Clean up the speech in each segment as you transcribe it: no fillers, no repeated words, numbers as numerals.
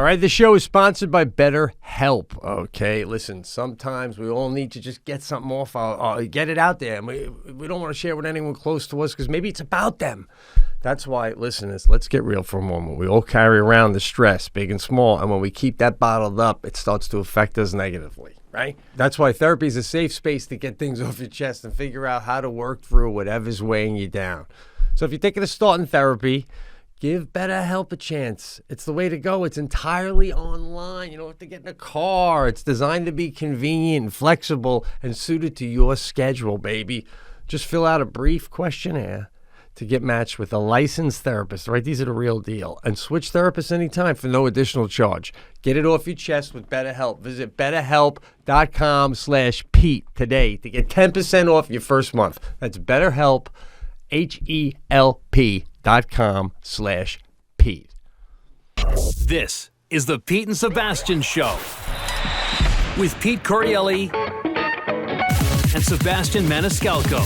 All right, the show is sponsored by BetterHelp, okay? Listen, sometimes we all need to just get something off, get it out there. We don't want to share it with anyone close to us because maybe it's about them. That's why, listeners, let's get real for a moment. We all carry around the stress, big and small, and when we keep that bottled up, it starts to affect us negatively, right? That's why therapy is a safe space to get things off your chest and figure out how to work through whatever's weighing you down. So if you're thinking of starting therapy, give BetterHelp a chance. It's the way to go. It's entirely online. You don't have to get in a car. It's designed to be convenient, flexible, and suited to your schedule, baby. Just fill out a brief questionnaire to get matched with a licensed therapist, right? These are the real deal. And switch therapists anytime for no additional charge. Get it off your chest with BetterHelp. Visit BetterHelp.com/Pete today to get 10% off your first month. That's BetterHelp, HELP.com/Pete. This is the Pete and Sebastian Show with Pete Correale and Sebastian Maniscalco.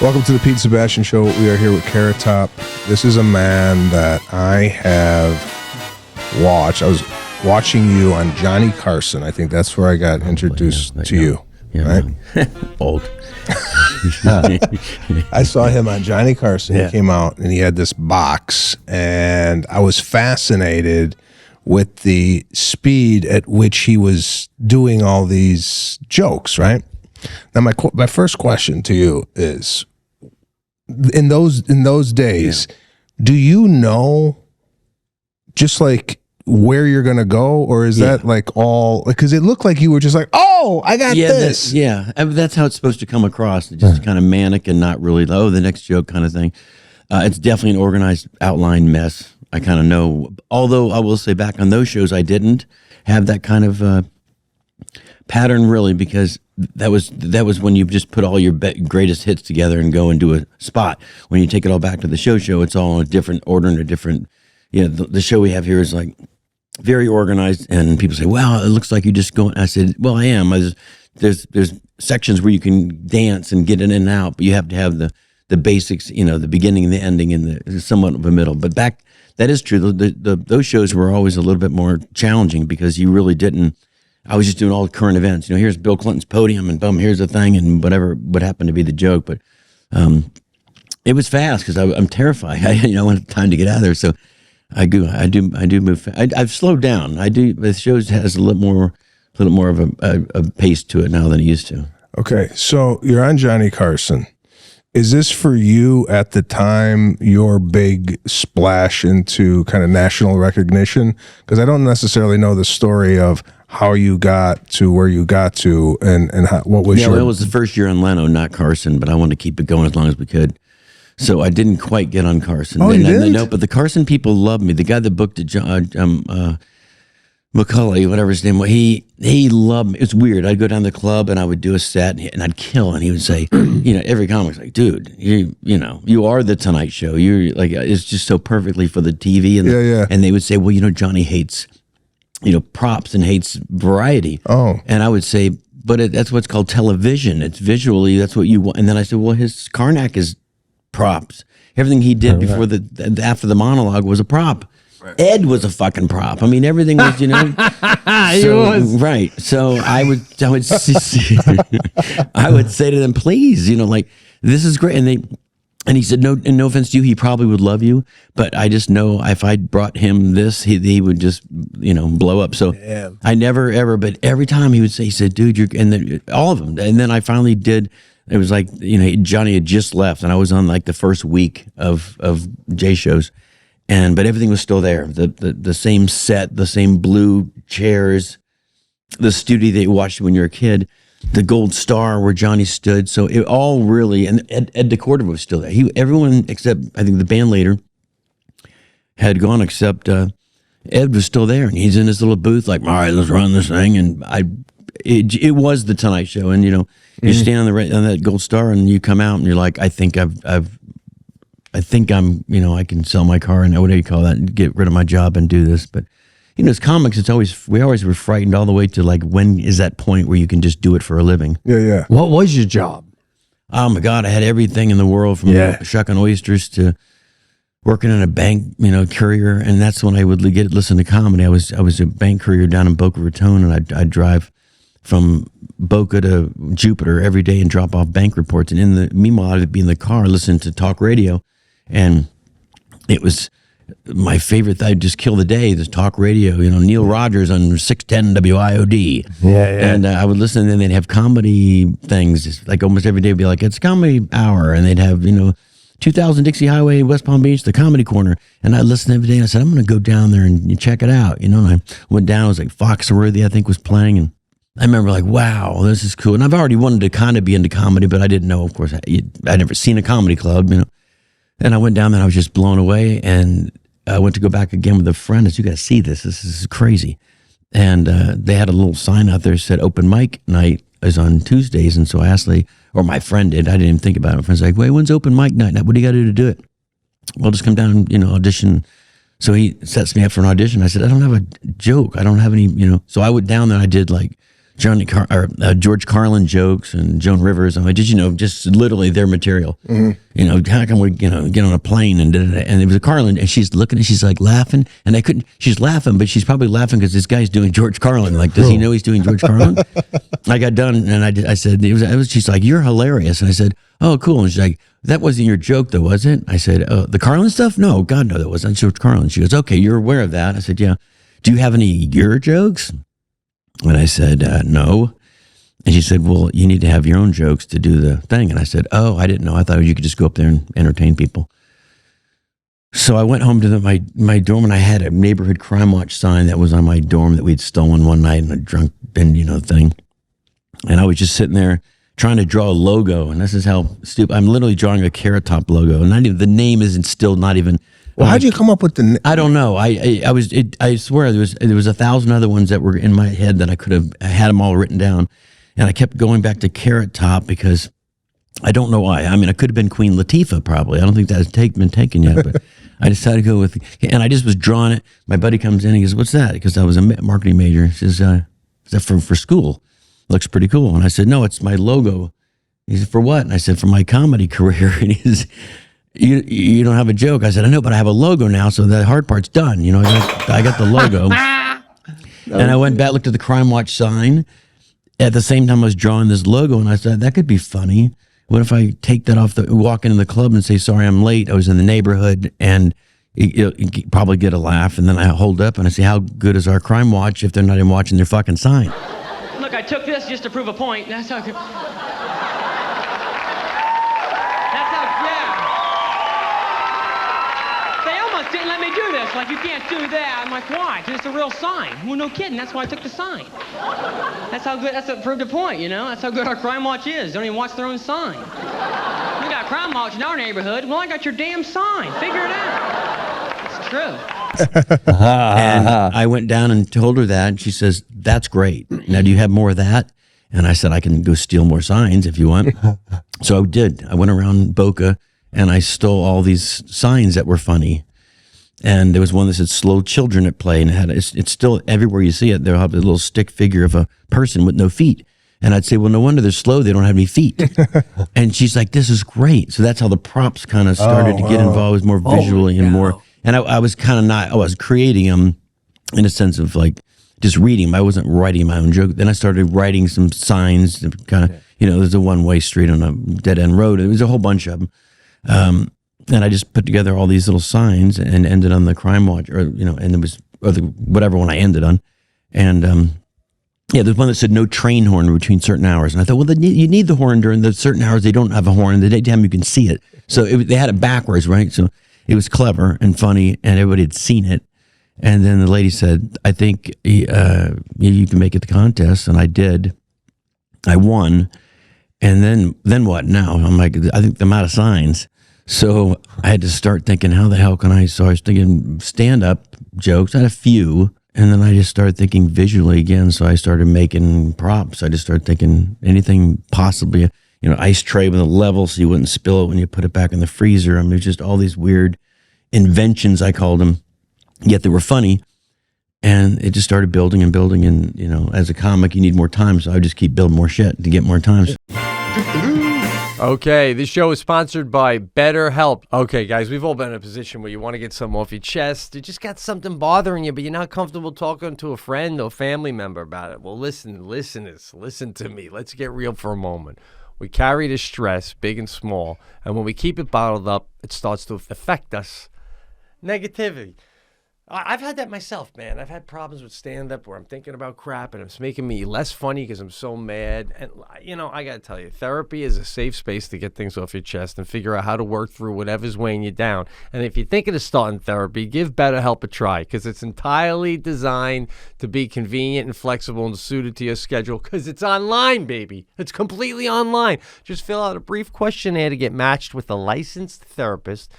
Welcome to the Pete and Sebastian Show. We are here with Carrot Top. This is a man that I have watched. I was watching you on Johnny Carson. I think that's where I got introduced to you. Yeah, right? Old. I saw him on Johnny Carson. He came out and he had this box, and I was fascinated with the speed at which he was doing all these jokes, right? Now, my first question to you is, in those days, do you know just like where you're gonna go, or is that like all? Because it looked like you were just like, oh, I got this. That's how it's supposed to come across. Just kind of manic and not really, the next joke kind of thing. It's definitely an organized outline mess. I kind of know. Although I will say, back on those shows, I didn't have that kind of pattern really, because that was when you just put all your greatest hits together and go and do a spot. When you take it all back to the show, it's all in a different order and a different. The show we have here is like very organized, and people say, "Well, it looks like you just go." I said, "Well, I am. There's sections where you can dance and get in and out, but you have to have the basics, the beginning and the ending, and the somewhat of a middle." But that is true. Those shows were always a little bit more challenging because you really didn't. I was just doing all the current events. Here's Bill Clinton's podium, and boom, here's the thing, and whatever would happen to be the joke. But it was fast because I'm terrified. I want time to get out of there. So I do move. I've slowed down. I do. The show has a little more of a pace to it now than it used to. Okay, so you're on Johnny Carson. Is this for you at the time your big splash into kind of national recognition? Because I don't necessarily know the story of how you got to where you got to, and what was your... Yeah, it was the first year on Leno, not Carson, but I wanted to keep it going as long as we could. So I didn't quite get on Carson. Oh, you didn't? No, but the Carson people loved me. The guy that booked it, McCulley, whatever his name was, he loved me. It's weird. I'd go down to the club and I would do a set and I'd kill, and he would say, every comic's like, dude, you are the Tonight Show. You're like, it's just so perfectly for the TV. And and they would say, well, Johnny hates, props and hates variety. Oh. And I would say, but that's what's called television. It's visually, that's what you want. And then I said, well, his Karnak is props. Everything he did before after the monologue was a prop. Right. Ed was a fucking prop. I mean, everything was, He was. Right. So I would I would say to them, please, this is great. And he said, no offense to you, he probably would love you, but I just know if I brought him this, he would just, blow up. So I never ever, but every time he said, dude, all of them. And then I finally did. It was like, Johnny had just left, and I was on like the first week of J shows. But everything was still there. The same set, the same blue chairs, the studio that you watched when you were a kid, the gold star where Johnny stood. So it all really, and Ed DeCordova was still there. Everyone except, I think the band leader had gone, except Ed was still there. And he's in his little booth like, all right, let's run this thing. And it was the Tonight Show. And, you stand on that gold star and you come out and you're like, I think I'm, I can sell my car and whatever you call that and get rid of my job and do this. But, as comics, we always were frightened all the way to like, when is that point where you can just do it for a living? Yeah. What was your job? Oh my God, I had everything in the world from shucking oysters to working in a bank, courier, and that's when I would listen to comedy. I was a bank courier down in Boca Raton, and I'd drive from Boca to Jupiter every day and drop off bank reports. And meanwhile, I'd be in the car listening to talk radio, and it was my favorite. I'd just kill the day. This talk radio, Neil Rogers on 610 WIOD. Yeah. And I would listen, and then they'd have comedy things. Like almost every day, would be like, it's comedy hour, and they'd have 2000 Dixie Highway, West Palm Beach, the Comedy Corner. And I listened every day, and I said, I'm going to go down there and check it out. And I went down. It was like Foxworthy, I think, was playing, and I remember like, wow, this is cool. And I've already wanted to kind of be into comedy, but I didn't know, of course, I'd never seen a comedy club, And I went down there, and I was just blown away. And I went to go back again with a friend. I said, you got to see this. This is crazy. And they had a little sign out there that said open mic night is on Tuesdays. And so I asked or my friend did. I didn't even think about it. My friend's like, wait, when's open mic night? What do you got to do it? Well, just come down and, audition. So he sets me up for an audition. I said, I don't have a joke. I don't have any, So I went down there. I did like George Carlin jokes and Joan Rivers. I did, just literally their material. Mm-hmm. How can we, get on a plane and it was a Carlin, and she's looking and she's like laughing, and I couldn't. She's laughing, but she's probably laughing because this guy's doing George Carlin. Like, does he know he's doing George Carlin? I got done, and I said, it was. She's like, you're hilarious, and I said, oh, cool. And she's like, that wasn't your joke, though, was it? I said, the Carlin stuff? No, God, no, that wasn't George Carlin. She goes, okay, you're aware of that. I said, yeah. Do you have any your jokes? And I said, no. And she said, well, you need to have your own jokes to do the thing. And I said, oh, I didn't know. I thought you could just go up there and entertain people. So I went home to my dorm, and I had a neighborhood crime watch sign that was on my dorm that we'd stolen one night in a drunk bin, thing. And I was just sitting there trying to draw a logo. And this is how stupid. I'm literally drawing a Carrot Top logo. And the name isn't still not even... Well, how'd you come up with the? I don't know. I swear there was 1,000 other ones that were in my head that I could have had them all written down, and I kept going back to Carrot Top because I don't know why. I mean, I could have been Queen Latifah probably. I don't think that's been taken yet, but I decided to go with. And I just was drawing it. My buddy comes in. He goes, "What's that?" Because I was a marketing major. He says, "Is that for school? Looks pretty cool." And I said, "No, it's my logo." He said, "For what?" And I said, "For my comedy career." And he says, You don't have a joke. I said, I know, but I have a logo now, so the hard part's done. I got the logo. And I went back, looked at the Crime Watch sign. At the same time, I was drawing this logo, and I said, that could be funny. What if I take that off, walk into the club and say, sorry, I'm late. I was in the neighborhood, and you probably get a laugh. And then I hold up, and I say, how good is our Crime Watch if they're not even watching their fucking sign? Look, I took this just to prove a point. That's how... Didn't let me do this. Like, you can't do that. I'm like, why? Because it's a real sign. Well, no kidding. That's why I took the sign. That's how good. That's what proved the point. That's how good our Crime Watch is. They don't even watch their own sign. We got Crime Watch in our neighborhood. Well, I got your damn sign. Figure it out. It's true. And I went down and told her that, and she says, "That's great. Now, do you have more of that?" And I said, "I can go steal more signs if you want." So I did. I went around Boca, and I stole all these signs that were funny. And there was one that said "Slow Children at Play," and it's still everywhere you see it. They'll have a little stick figure of a person with no feet. And I'd say, well, no wonder they're slow. They don't have any feet. And she's like, this is great. So that's how the props kind of started to get involved, more visually and more. And I was kind of I was creating them in a sense of like just reading them. I wasn't writing my own joke. Then I started writing some signs, kind of, there's a one-way street on a dead-end road. There was a whole bunch of them. And I just put together all these little signs and ended on the Crime Watch, and it was whatever one I ended on. And there's one that said no train horn between certain hours. And I thought, well, you need the horn during the certain hours. They don't have a horn. The daytime you can see it. So they had it backwards, right? So it was clever and funny, and everybody had seen it. And then the lady said, I think you can make it the contest. And I did. I won. And then what now? I'm like, I think I'm out of signs. So I had to start thinking, how the hell can I? So I was thinking stand-up jokes. I had a few. And then I just started thinking visually again. So I started making props. I just started thinking anything possibly, ice tray with a level so you wouldn't spill it when you put it back in the freezer. I mean, it was just all these weird inventions, I called them, yet they were funny. And it just started building and building. And, as a comic, you need more time. So I would just keep building more shit to get more times. Okay, this show is sponsored by BetterHelp. Okay, guys, we've all been in a position where you want to get something off your chest. You just got something bothering you, but you're not comfortable talking to a friend or family member about it. Well, listen to me. Let's get real for a moment. We carry this stress, big and small, and when we keep it bottled up, it starts to affect us. Negativity. I've had that myself, man. I've had problems with stand-up where I'm thinking about crap and it's making me less funny because I'm so mad. And, I got to tell you, therapy is a safe space to get things off your chest and figure out how to work through whatever's weighing you down. And if you're thinking of starting therapy, give BetterHelp a try because it's entirely designed to be convenient and flexible and suited to your schedule because it's online, baby. It's completely online. Just fill out a brief questionnaire to get matched with a licensed therapist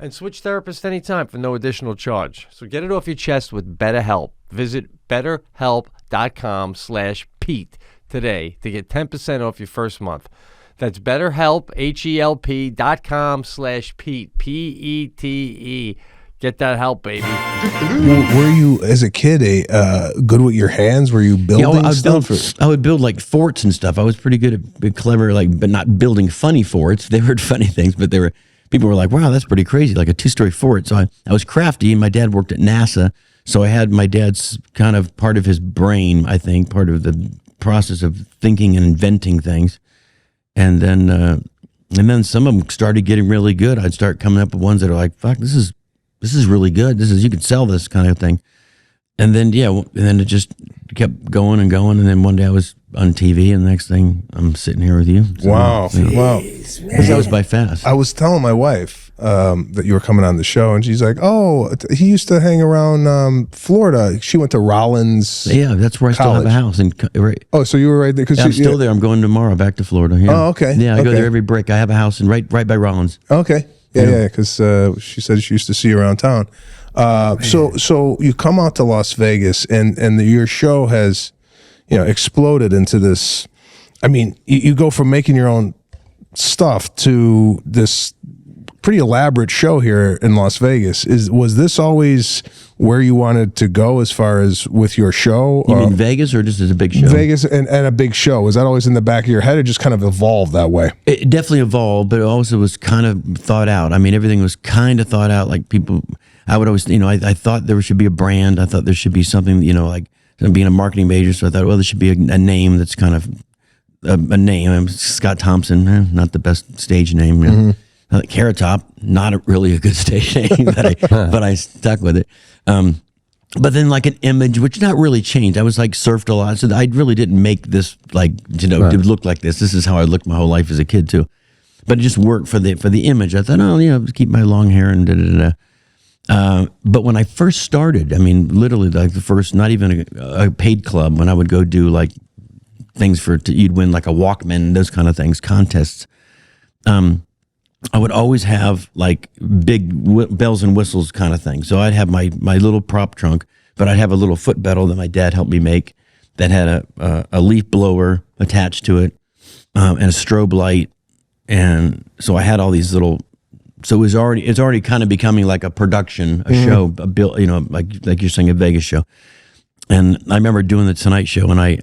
and switch therapists anytime for no additional charge. So get it off your chest with BetterHelp. Visit betterhelp.com/Pete today to get 10% off your first month. That's BetterHelp, HELP.com/Pete, P-E-T-E. Get that help, baby. Were you, as a kid, good with your hands? Were you building stuff? I would build like forts and stuff. I was pretty good at clever, but not building funny forts. They were funny things, but they were. People were like, wow, that's pretty crazy, like a 2-story fort. So I was crafty, and my dad worked at NASA. So I had my dad's kind of part of his brain, I think, part of the process of thinking and inventing things. And then some of them started getting really good. I'd start coming up with ones that are like, fuck, this is really good. You could sell this kind of thing. And then, it just kept going and going. And then one day I was on TV, and the next thing I'm sitting here with you. So, wow. Because that was by fast. I was telling my wife that you were coming on the show, and she's like, oh, he used to hang around Florida. She went to Rollins. Yeah, that's where I still have a house. Right. Oh, so you were right there? I'm still there. I'm going tomorrow back to Florida. Yeah. Oh, okay. Yeah, I go there every break. I have a house right by Rollins. Okay. Yeah, because she said she used to see you around town. So you come out to Las Vegas, and your show has, exploded into this. I mean, you go from making your own stuff to this pretty elaborate show here in Las Vegas. Was this always where you wanted to go as far as with your show? You mean Vegas, or just as a big show? Vegas and a big show. Was that always in the back of your head, or just kind of evolved that way? It definitely evolved, but it also was kind of thought out. I mean, everything was kind of thought out. Like people, I would always, I thought there should be a brand. I thought there should be something, like being a marketing major. So I thought, well, there should be a name that's kind of a name. Scott Thompson, not the best stage name. Mm-hmm. Carrot Top, not really a good stage name, but I stuck with it. But then like an image, which not really changed. I was like surfed a lot, so I really didn't make this to look like this. This is how I looked my whole life as a kid too. But it just worked for the image. I thought, keep my long hair and da-da-da-da. But when I first started, I mean, literally like the first, not even a paid club, when I would go do like things you'd win like a Walkman, those kind of things, contests. I would always have like big bells and whistles kind of thing. So I'd have my little prop trunk, but I'd have a little foot pedal that my dad helped me make that had a leaf blower attached to it, and a strobe light. And so I had all these little. So it's already kind of becoming like a production, a show, a bill, like you're saying, a Vegas show. And I remember doing the Tonight Show, and I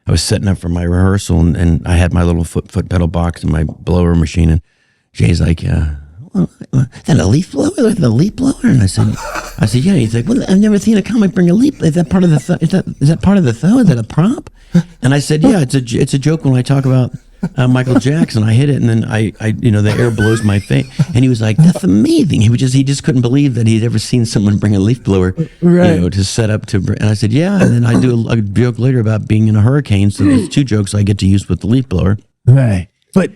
was setting up for my rehearsal, and I had my little foot pedal box and my blower machine, and Jay's like, is that a leaf blower? Like the leaf blower? And I said, yeah. He's like, well, I've never seen a comic bring a leaf. Is that part of the is that part of the throw? Is that a prop? And I said, yeah, it's a joke when I talk about Michael Jackson. I hit it, and then I the air blows my face. And he was like, that's amazing. He just couldn't believe that he'd ever seen someone bring a leaf blower, to set up to. And I said, yeah. And then I do a joke later about being in a hurricane. So there's 2 jokes I get to use with the leaf blower. Right. But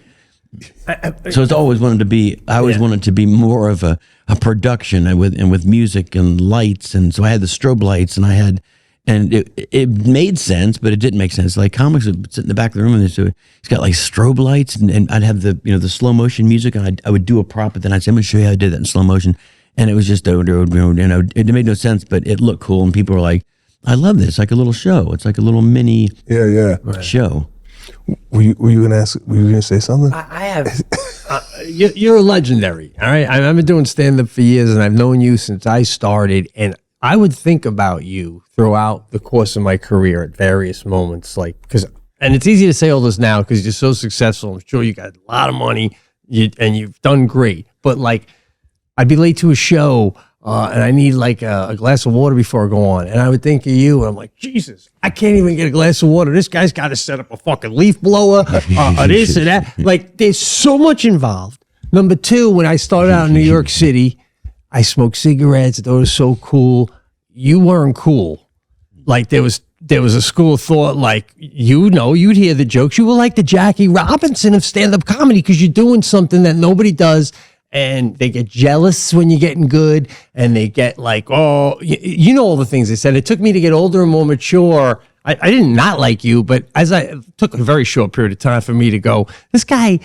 so it's always wanted to be. I always wanted to be more of a production, and with music and lights. And so I had the strobe lights, and I had. And it made sense, but it didn't make sense. Like comics would sit in the back of the room, and it's got like strobe lights, and I'd have the slow motion music, and I would do a prop, but then I'd say, I'm going to show you how I did that in slow motion. And it was just, it made no sense, but it looked cool, and people were like, I love this. It's like a little show. It's like a little mini show. Were you going to say something? I have. You're legendary, all right? I've been doing stand-up for years, and I've known you since I started, and I would think about you throughout the course of my career at various moments, like, because and it's easy to say all this now because you're so successful. I'm sure you got a lot of money and you've done great. But like, I'd be late to a show and I need like a glass of water before I go on. And I would think of you and I'm like, Jesus, I can't even get a glass of water. This guy's got to set up a fucking leaf blower or this or that. Like, there's so much involved. Number two, when I started out in New York City, I smoked cigarettes. Those were so cool. You weren't cool. Like, there was a school of thought, like, you'd hear the jokes. You were like the Jackie Robinson of stand-up comedy because you're doing something that nobody does, and they get jealous when you're getting good, and they get like, oh, you know all the things they said. It took me to get older and more mature. I did not like you, but it took a very short period of time for me to go, this guy,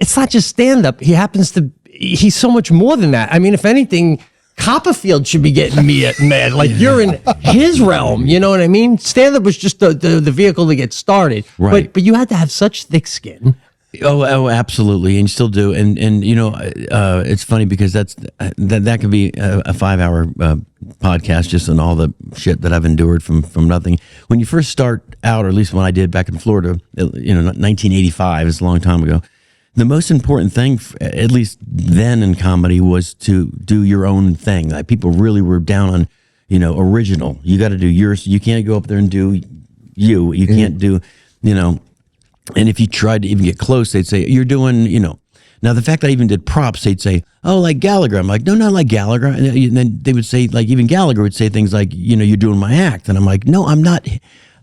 it's not just stand-up. He's so much more than that. I mean, if anything, Copperfield should be getting me mad. Like, you're in his realm. You know what I mean? Stand-up was just the vehicle to get started. Right. But you had to have such thick skin. Oh, absolutely, and you still do. And it's funny because that could be a 5-hour podcast just on all the shit that I've endured from nothing. When you first start out, or at least when I did back in Florida, 1985 is a long time ago. The most important thing, at least then in comedy, was to do your own thing. Like, people really were down on, original. You got to do yours. You can't go up there and do you. You can't do, and if you tried to even get close, they'd say, you're doing, Now, the fact that I even did props, they'd say, oh, like Gallagher. I'm like, no, not like Gallagher. And then they would say, like, even Gallagher would say things like, you're doing my act. And I'm like, no, I'm not.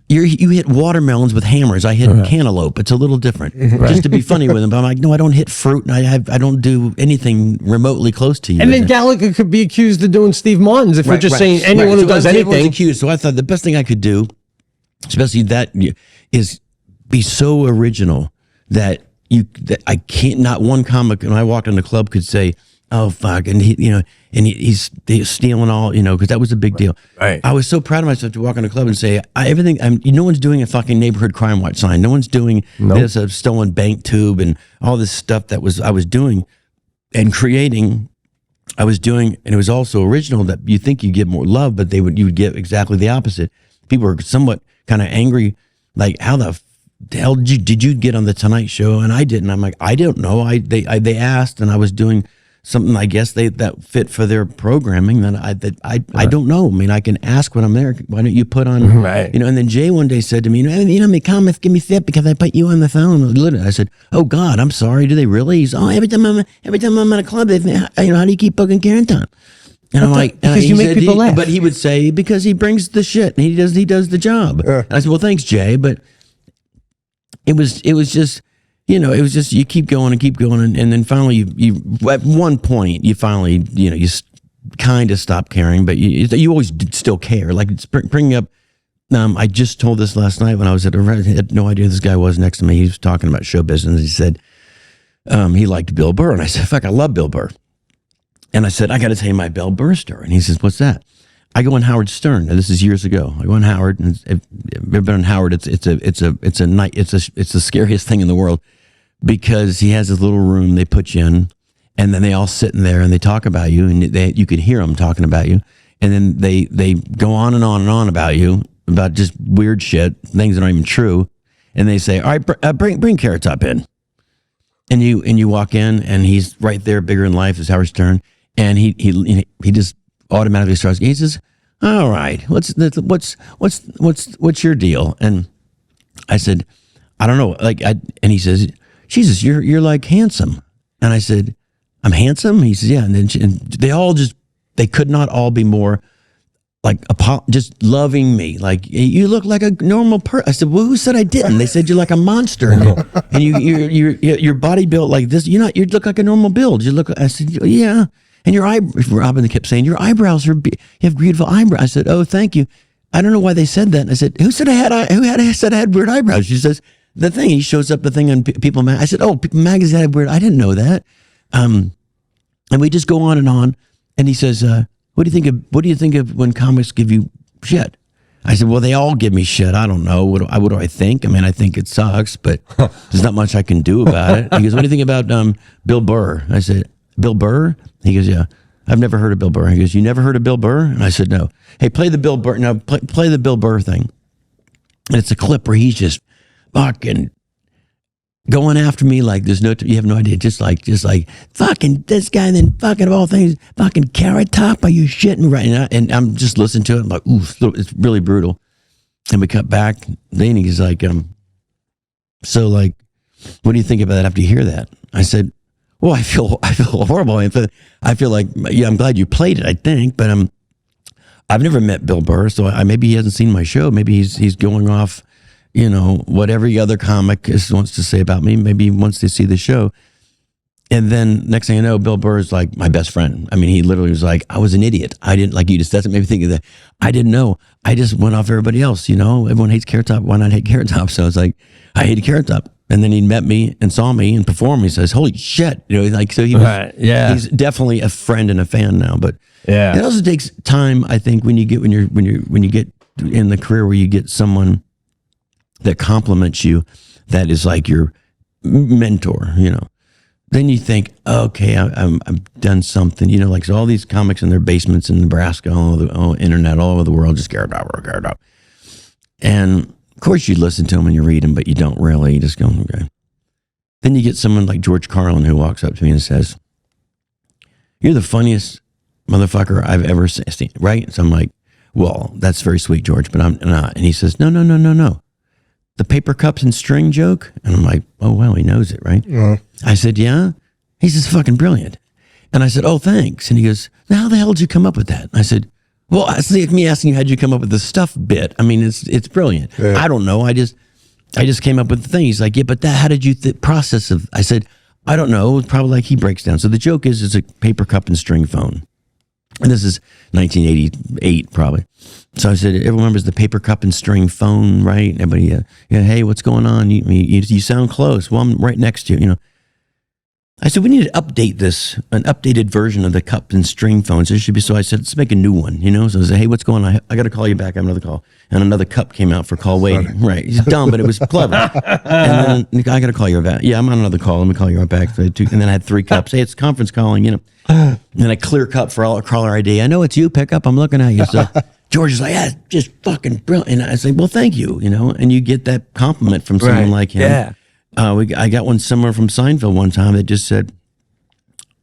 You hit watermelons with hammers. I hit cantaloupe. It's a little different, just to be funny with them. But I'm like, no, I don't hit fruit, and I don't do anything remotely close to you. And then Gallagher could be accused of doing Steve Martin's if we're just saying anyone who does anything. Accused. So I thought the best thing I could do, especially that, is be so original that I can't. Not one comic when I walked in the club could say, oh fuck, and he's stealing all, because that was a big deal. Right. I was so proud of myself to walk in a club and say, no one's doing a fucking neighborhood crime watch sign. No one's doing this, a stolen bank tube and all this stuff that I was doing and creating. I was doing, and it was also original that you think you get more love, but you would get exactly the opposite. People were somewhat kind of angry, like, how the hell did you get on the Tonight Show and I didn't? I'm like, I don't know. They asked, and I was doing something, I guess that fit for their programming that I don't know. I mean, I can ask when I'm there. Why don't you put on, right? And then Jay one day said to me, my comments give me fit because I put you on the phone. Literally, I said, oh God, I'm sorry. Do they really? He's, oh, every time I'm at a club, how do you keep booking Karen time? And I'm like, because you make people laugh. But he would say, because he brings the shit and he does the job. And I said, well, thanks, Jay. But it was just, it was just, you keep going and then finally you at one point you finally, you kind of stop caring, but you always still care. Like, it's bringing up, I just told this last night when I was I had no idea who this guy was next to me. He was talking about show business. He said he liked Bill Burr, and I said, fuck, I love Bill Burr. And I said, I got to tell you my Bill Burr story. And he says, what's that? I go on Howard Stern, and this is years ago. I go on Howard, and if you've ever been on Howard, it's the scariest thing in the world, because he has this little room they put you in, and then they all sit in there and they talk about you, and you could hear them talking about you, and then they go on and on and on about you, about just weird shit, things that aren't even true, and they say, all right, bring Carrot Top in, and you walk in, and he's right there, bigger in life as Howard Stern, and he just automatically starts. He says, all right, what's your deal? And I said, I don't know, and he says, Jesus, you're like handsome. And I said, I'm handsome? He says, yeah. And they could not all be more like just loving me. Like, you look like a normal person. I said, well, who said I didn't? They said, you're like a monster. And your body built like this. You look like a normal build. I said, yeah. And Robin kept saying, your eyebrows you have beautiful eyebrows. I said, oh, thank you. I don't know why they said that. And I said, who said I had weird eyebrows? She says, the thing. He shows up the thing on People Mag. I said, oh, People Magazine had weird. I didn't know that. And we just go on. And he says, what do you think of when comics give you shit? I said, well, they all give me shit. I don't know. What do I think? I mean, I think it sucks, but there's not much I can do about it. He goes, what do you think about Bill Burr? I said, Bill Burr? He goes, yeah. I've never heard of Bill Burr. He goes, you never heard of Bill Burr? And I said, no. Hey, play the Bill Burr. Now, play the Bill Burr thing. And it's a clip where he's just fucking going after me like there's no, you have no idea. Just like fucking this guy, and then fucking of all things, fucking Carrot Top, are you shitting right now? And I'm just listening to it. I'm like, oof, it's really brutal. And we cut back. Then he's like, so like, what do you think about that after you hear that? I said, well, I feel horrible. I feel like, yeah, I'm glad you played it, I think, but I've never met Bill Burr, so maybe he hasn't seen my show. Maybe he's going off, what every other comic wants to say about me. Maybe he wants to see the show. And then next thing I know, Bill Burr is like my best friend. I mean, he literally was like, I was an idiot. I didn't, like you just, that's what made me think of that. I didn't know. I just went off everybody else, everyone hates Carrot Top. Why not hate Carrot Top? So it's like, I hated Carrot Top. And then he met me and saw me and performed. He says, holy shit. So he was, Right, yeah. He's definitely a friend and a fan now, but Yeah. it also takes time, I think, when you get in the career where you get someone that compliments you, that is like your mentor, Then you think, okay, I've done something, like so all these comics in their basements in Nebraska, all over the internet, all over the world, just Carrot Top. And of course you listen to them and you read them, but you don't really, you just go, okay. Then you get someone like George Carlin who walks up to me and says, you're the funniest motherfucker I've ever seen, right? So I'm like, well, that's very sweet, George, but I'm not. And he says, no. The paper cups and string joke? And I'm like, oh, well, he knows it, right? I said, yeah? He says, fucking brilliant. And I said, oh, thanks. And he goes, now how the hell did you come up with that? And I said, well, it's like me asking you, how'd you come up with the stuff bit? I mean, it's brilliant. Yeah. I don't know. I just came up with the thing. He's like, yeah, but how did you process of, I said, I don't know. It's probably like he breaks down. So the joke is it's a paper cup and string phone. And this is 1988 probably. So I said, everyone remembers the paper cup and string phone, right? Everybody, hey, what's going on? You sound close. Well, I'm right next to you, I said, we need to update this, an updated version of the cup and string phones. It should be, so I said, let's make a new one, So I said, hey, what's going on? I got to call you back. I have another call. And another cup came out for call waiting. Right. It's dumb, but it was clever. And then I got to call you back. Yeah, I'm on another call. Let me call you right back. So and then I had 3 cups. Hey, it's conference calling, And then a clear cup for all caller ID. I know it's you, pick up. I'm looking at you. So George is like, yeah, just fucking brilliant. And I say, well, thank you, and you get that compliment from someone like him. Yeah. I got one similar from Seinfeld one time that just said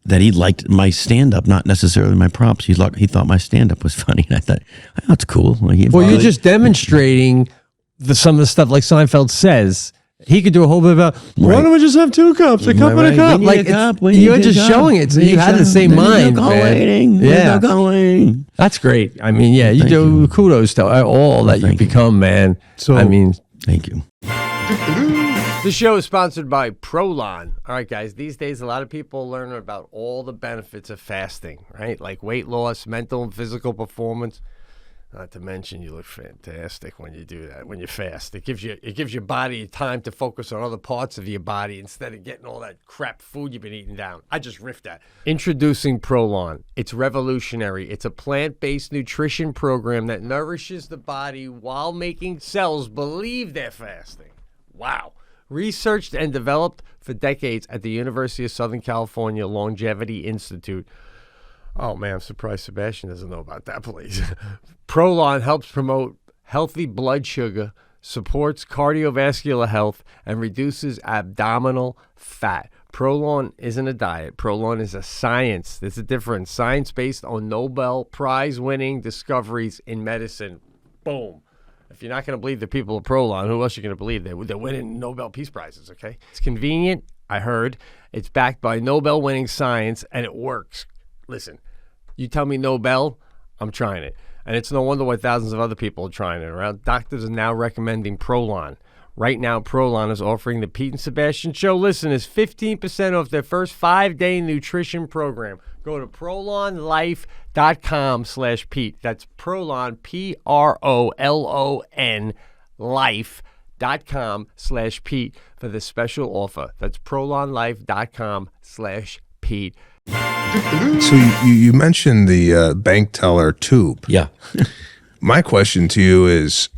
that he liked my stand-up, not necessarily my props. He thought my stand-up was funny. And I thought, oh, that's cool. Well, you're just demonstrating some of the stuff like Seinfeld says. He could do a whole bit about, why don't we just have 2 cups, a cup and a cup? Like, you're just showing it. So you had the same mind, man. Yeah. That's great. I mean, yeah, you do kudos to all that you've become, man. So, I mean, thank you. The show is sponsored by Prolon. All right, guys, these days a lot of people learn about all the benefits of fasting, right? Like weight loss, mental and physical performance. Not to mention you look fantastic when you do that, when you fast. It gives your body time to focus on other parts of your body instead of getting all that crap food you've been eating down. I just riffed that. Introducing Prolon. It's revolutionary. It's a plant-based nutrition program that nourishes the body while making cells believe they're fasting. Wow. Researched and developed for decades at the University of Southern California Longevity Institute. Oh, man, I'm surprised Sebastian doesn't know about that, please. Prolon helps promote healthy blood sugar, supports cardiovascular health, and reduces abdominal fat. Prolon isn't a diet. Prolon is a science. There's a difference. Science based on Nobel Prize-winning discoveries in medicine. Boom. If you're not going to believe the people of Prolon, who else are you going to believe? They're winning Nobel Peace Prizes, okay? It's convenient, I heard. It's backed by Nobel-winning science, and it works. Listen, you tell me Nobel, I'm trying it. And it's no wonder why thousands of other people are trying it around. Doctors are now recommending Prolon. Right now, Prolon is offering the Pete and Sebastian Show listeners 15% off their first 5-day nutrition program. Go to prolonlife.com/Pete. That's Prolon, Prolon, life.com/Pete for the special offer. That's prolonlife.com/Pete. So you mentioned the bank teller tube. Yeah. My question to you is,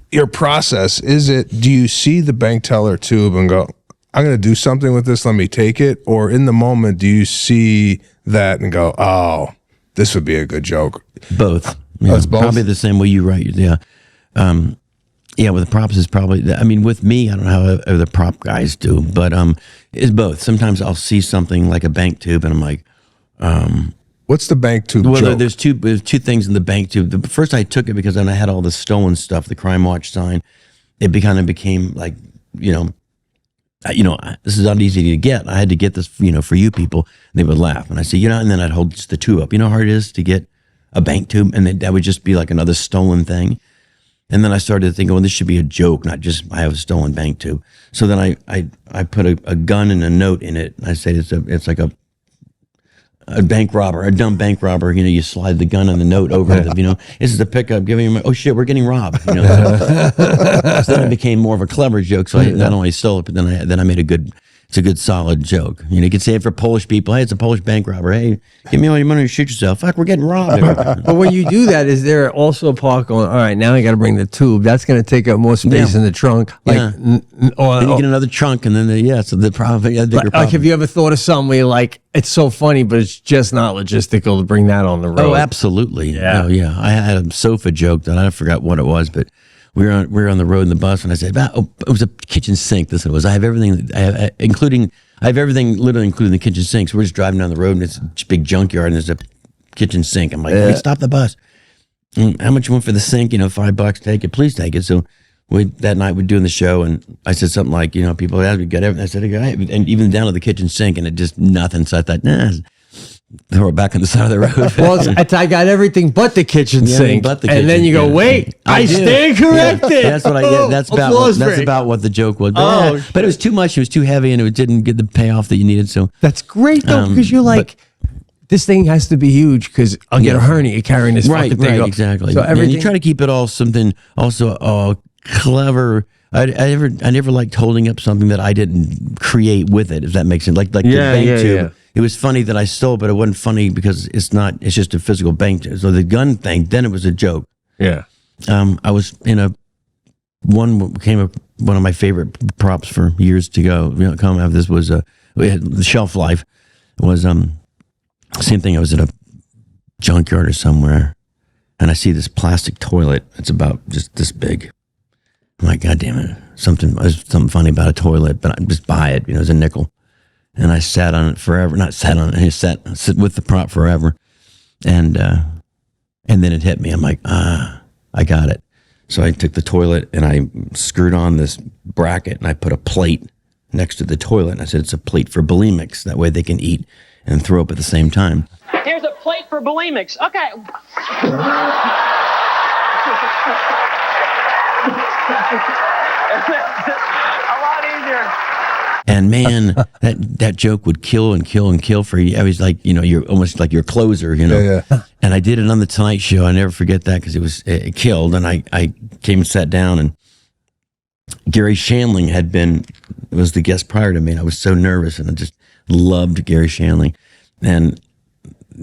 your process, do you see the bank teller tube and go, I'm going to do something with this, let me take it? Or in the moment, do you see that and go, oh, this would be a good joke? Both. Yeah, it's both? Probably the same way you write. Yeah. Yeah, with the props is probably. I mean, with me, I don't know how other prop guys do, but it's both. Sometimes I'll see something like a bank tube, and I'm like, What's the bank tube well, joke? there's two things in the bank tube. The first, I took it because then I had all the stolen stuff, the Crime Watch sign. It kind of became like, this is not easy to get. I had to get this, for you people. And they would laugh, and I say, and then I'd hold just the tube up. You know how hard it is to get a bank tube, and then that would just be like another stolen thing. And then I started thinking, well, this should be a joke, not just I have a stolen bank tube. So then I put a gun and a note in it. I said it's like a bank robber, a dumb bank robber. You slide the gun and the note over to them. This is the pickup giving him. Oh shit, we're getting robbed. So then it became more of a clever joke. So I not only stole it, but then I made it's a good solid joke. You could say it for Polish people. Hey, it's a Polish bank robber. Hey, give me all your money to shoot yourself. Fuck, we're getting robbed. But when you do that, is there also a part going, all right, now I got to bring the tube. That's going to take up more space in the trunk. Then you get another trunk, and then so the problem, bigger problem. Like, have you ever thought of something where you're like, it's so funny, but it's just not logistical to bring that on the road? Oh, absolutely. Yeah. Oh, yeah. I had a sofa joke that I forgot what it was, but we were on the road in the bus, and I said, it was a kitchen sink. This was. I have everything. I have everything, literally including the kitchen sink. So we're just driving down the road, and it's a big junkyard, and there's a kitchen sink. I'm like, hey, stop the bus. How much you want for the sink? $5. Take it. Please take it. So that night we're doing the show, and I said something like, people ask me, got everything. I said, I got it. And even down to the kitchen sink, and it just nothing. So I thought, throw it back on the side of the road. Well, I got everything but the kitchen sink. And then you go, wait, I stand corrected. Yeah, that's what I get. That's about what the joke was. But it was too much. It was too heavy, and it didn't get the payoff that you needed. So that's great, though, because you're like, this thing has to be huge because I'll get a hernia carrying this fucking thing up. Exactly. So everything, and you try to keep it all something also clever. I never liked holding up something that I didn't create with it, if that makes sense. Like the bank tube. Yeah. It was funny that I stole, but it wasn't funny because it's just a physical bank tube. So the gun thing, then it was a joke. Yeah. I was in one of my favorite props for years to go. Come after this was the shelf life was same thing. I was at a junkyard or somewhere, and I see this plastic toilet. It's about just this big. I'm like, God damn it! Something funny about a toilet, but I just buy it. It's a nickel. And I sat on it forever. Not sat on it. I sat with the prop forever, and then it hit me. I'm like, I got it. So I took the toilet and I screwed on this bracket, and I put a plate next to the toilet. And I said, it's a plate for bulimics. That way they can eat and throw up at the same time. Here's a plate for bulimics. Okay. A lot easier. And man, that joke would kill and kill and kill for you. I was like, you're almost like your closer, Yeah. And I did it on the Tonight Show. I never forget that because it killed. And I came and sat down, and Gary Shandling was the guest prior to me. And I was so nervous, and I just loved Gary Shandling. And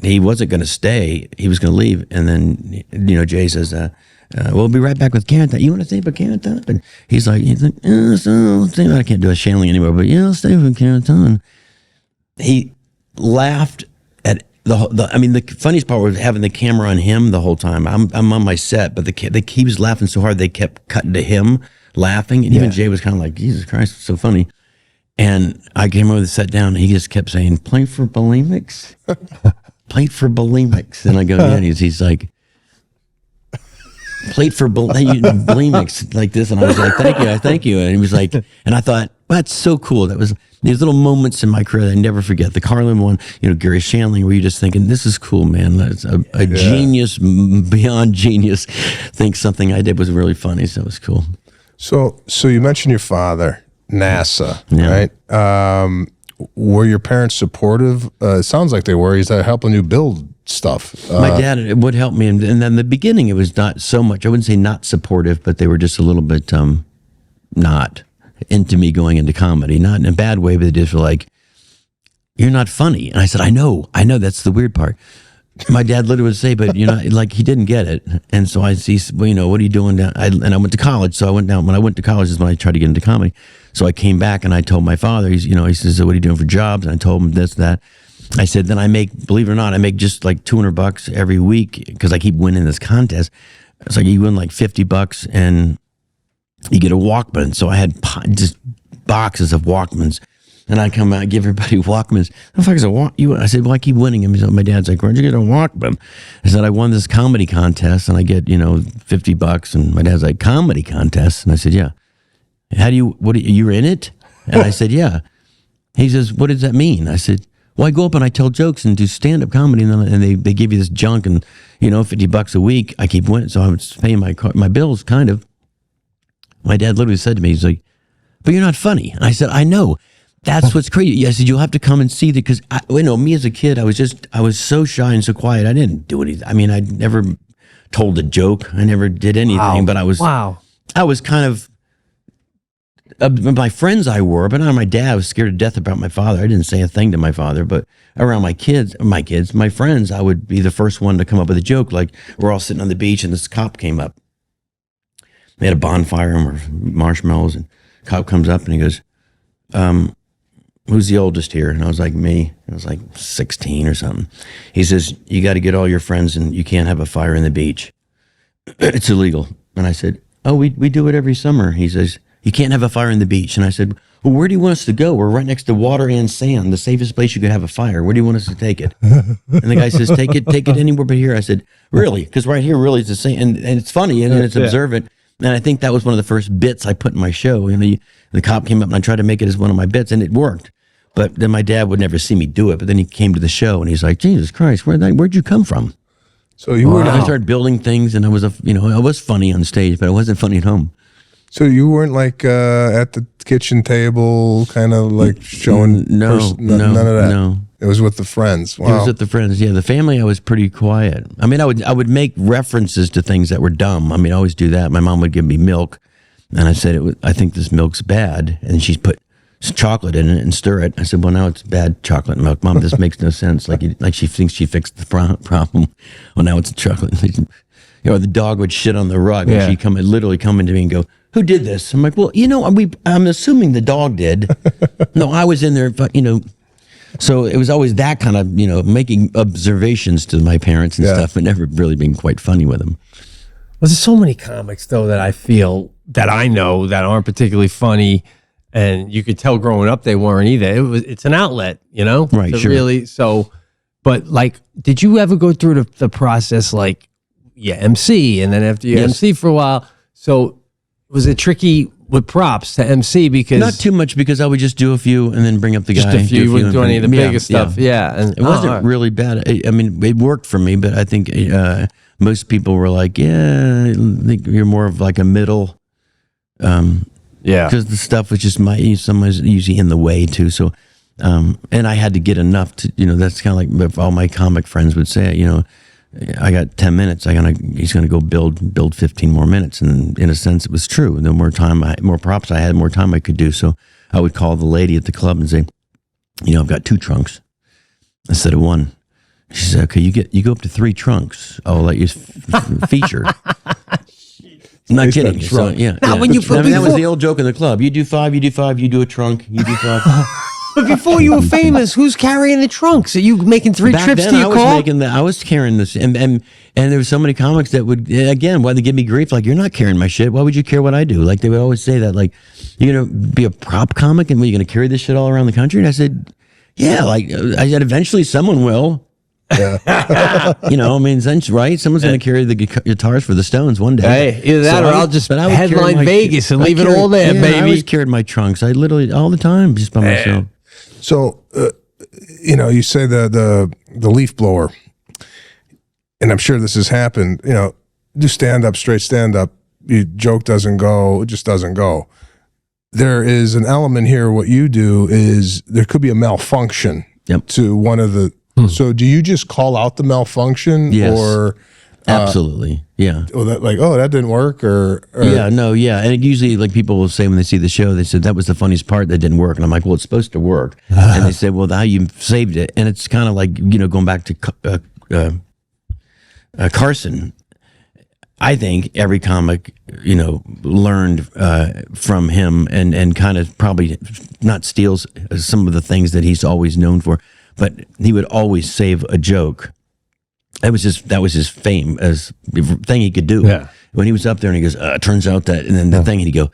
he wasn't going to stay. He was going to leave. And then, Jay says, we'll be right back with Carrot Top. You want to stay with Carrot Top? And he's like, I can't do a Shanley anymore, but I'll stay with Carrot Top. He laughed at the funniest part was having the camera on him the whole time. I'm on my set, but he was laughing so hard they kept cutting to him laughing, and even Jay was kind of like, Jesus Christ, it's so funny. And I came over to sit down, and he just kept saying, "Play for bulimics, play for bulimics," and I go, yeah, and he's like, "Plate for bulimics," like this, and I was like, thank you, and he was like, and I thought, well, that's so cool. That was these little moments in my career that I never forget. The Carlin one, Gary Shandling, where you're just thinking, this is cool, man. That's a genius, beyond genius, thinks something I did was really funny, so it was cool. So you mentioned your father, NASA, right? Were your parents supportive? It sounds like they were. He's helping you build stuff. My dad would help me, and then the beginning it was not so much. I wouldn't say not supportive, but they were just a little bit not into me going into comedy. Not in a bad way, but they just were like, "You're not funny." And I said, "I know. That's the weird part." My dad literally would say, but like he didn't get it. And so I see, well, what are you doing down? And I went to college. So I went down. When I went to college is when I tried to get into comedy. So I came back and I told my father, he says, "So what are you doing for jobs?" And I told him this, that. I said, then I make, believe it or not, I make just like $200 every week because I keep winning this contest. It's like you win like $50 and you get a Walkman. So I had just boxes of Walkmans. And I come out and give everybody Walkmans. The fuck is a Walk? I said, well, I keep winning them. So my dad's like, where'd you get a Walkman? I said, I won this comedy contest and I get, $50. And my dad's like, comedy contest? And I said, yeah. You're in it? And I said, yeah. He says, what does that mean? I said, well, I go up and I tell jokes and do stand-up comedy and they give you this junk and, $50 a week. I keep winning. So I was paying my bills, kind of. My dad literally said to me, he's like, but you're not funny. And I said, I know. That's what's crazy. I said, you'll have to come and see that because, me as a kid, I was so shy and so quiet. I didn't do anything. I mean, I never told a joke. I never did anything, but I was kind of, my friends I were, but not my dad. I was scared to death about my father. I didn't say a thing to my father, but around my friends, I would be the first one to come up with a joke. Like we're all sitting on the beach and this cop came up. They had a bonfire and marshmallows and cop comes up and he goes, who's the oldest here? And I was like, me. I was like 16 or something. He says, you got to get all your friends and you can't have a fire in the beach. It's illegal. And I said, oh, we do it every summer. He says, you can't have a fire in the beach. And I said, well, where do you want us to go? We're right next to water and sand, the safest place you could have a fire. Where do you want us to take it? And the guy says, take it anywhere but here. I said, really? Because right here really is the same. And it's funny and it's observant. And I think that was one of the first bits I put in my show. The cop came up and I tried to make it as one of my bits and it worked. But then my dad would never see me do it. But then he came to the show and he's like, Jesus Christ, where'd you come from? So you were. I started building things and I was funny on stage, but I wasn't funny at home. So you weren't like at the kitchen table, kind of like showing. None of that. No, it was with the friends. Wow. It was with the friends. Yeah, the family. I was pretty quiet. I mean, I would make references to things that were dumb. I mean, I always do that. My mom would give me milk, and I said, I think this milk's bad, and she'd put chocolate in it and stir it. I said, well, now it's bad chocolate milk. Mom, this makes no sense. Like she thinks she fixed the problem. Well, now it's chocolate. The dog would shit on the rug and she'd literally come into me and go, who did this? I'm like, well, I'm assuming the dog did. No, I was in there, but, so it was always that kind of, making observations to my parents and stuff, but never really being quite funny with them. Well, there's so many comics, though, that I feel that I know that aren't particularly funny. And you could tell growing up they weren't either. It's an outlet, Right, to sure. Really, but like, did you ever go through the process like, MC, and then after you MC for a while, so was it tricky with props to MC? Because not too much, because I would just do a few and then bring up the guy. Just a few, you wouldn't do any of the bigger stuff. Yeah. And it wasn't really bad. I mean, it worked for me, but I think most people were like, I think you're more of like a middle. Because the stuff was just someone's usually in the way too. So, and I had to get enough to, that's kind of like all my comic friends would say, I got 10 minutes. He's gonna go build 15 more minutes, and in a sense, it was true. The more props I had, more time I could do. So I would call the lady at the club and say, I've got 2 trunks instead of 1. She said, okay, you go up to 3 trunks. I'll let you feature. I'm not kidding. So, When you that was the old joke in the club. You do 5, you do a trunk, you do 5. But before you were famous, who's carrying the trunks? Are you making 3 Back trips then, to your car? I was carrying this, and there were so many comics that would, again, why they give me grief, like, you're not carrying my shit. Why would you care what I do? Like, they would always say that, like, you're gonna be a prop comic and you're gonna carry this shit all around the country? And I said, yeah, like, I said, eventually someone will. Yeah. Right? Someone's going to carry the guitars for the Stones one day. Hey, either that or I'll just headline Vegas and leave it all there, baby. I always carried my trunks. I literally, all the time, just by myself. So, you say the leaf blower, and I'm sure this has happened, do stand-up, straight stand-up, your joke doesn't go, it just doesn't go. There is an element here, what you do is, there could be a malfunction to one of the, so do you just call out the malfunction? Yes. Or absolutely, yeah. That didn't work, or and usually, like, people will say when they see the show, they said that was the funniest part that didn't work, and I'm like, well, it's supposed to work, and they said, well, how you saved it, and it's kind of like going back to Carson. I think every comic, learned from him and kind of probably not steals some of the things that he's always known for, but he would always save a joke. That was his fame as thing he could do. Yeah. when he was up there and he goes, turns out that, and then the thing, and he'd go,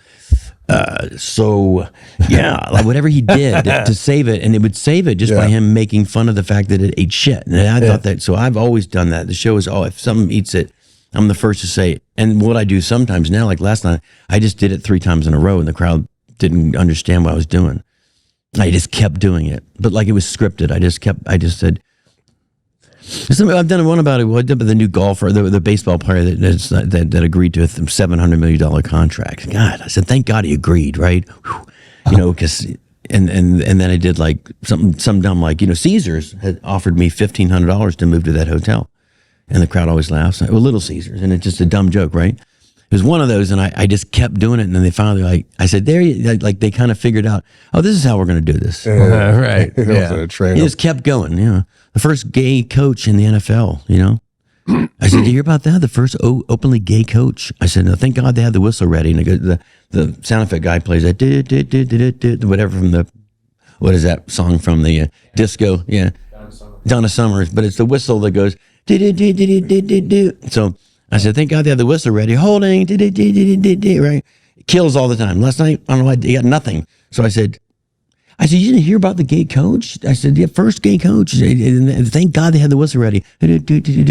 so yeah, like whatever he did to save it, and it would save it just by him making fun of the fact that it ate shit. And I thought that, so I've always done that. The show is, if something eats it, I'm the first to say it. And what I do sometimes now, like last night, I just did it 3 times in a row, and the crowd didn't understand what I was doing. I just kept doing it, but like it was scripted. I just said, I've done one about it. Well, I did with the new golfer, the baseball player that agreed to a $700 million contract. God, I said, thank God he agreed, right? Whew. You know, because and then I did like some dumb, like, you know, Caesars had offered me $1,500 to move to that hotel, and the crowd always laughs. Well, Little Caesars, and it's just a dumb joke, right? It was one of those, and I just kept doing it, and then they finally, I said, like they kind of figured out, this is how we're going to do this. Right. Yeah. He just kept going, you know. The first gay coach in the NFL, you know. I said, did you hear about that? The first openly gay coach. I said, no, thank God they had the whistle ready. And the sound effect guy plays that, whatever from the, what is that song from the disco? Yeah. Donna Summers. But it's the whistle that goes, so I said, thank God they had the whistle ready. Holding, right? Kills all the time. Last night, I don't know why, he got nothing. So I said, you didn't hear about the gay coach? I said, yeah, first gay coach. And thank God they had the whistle ready.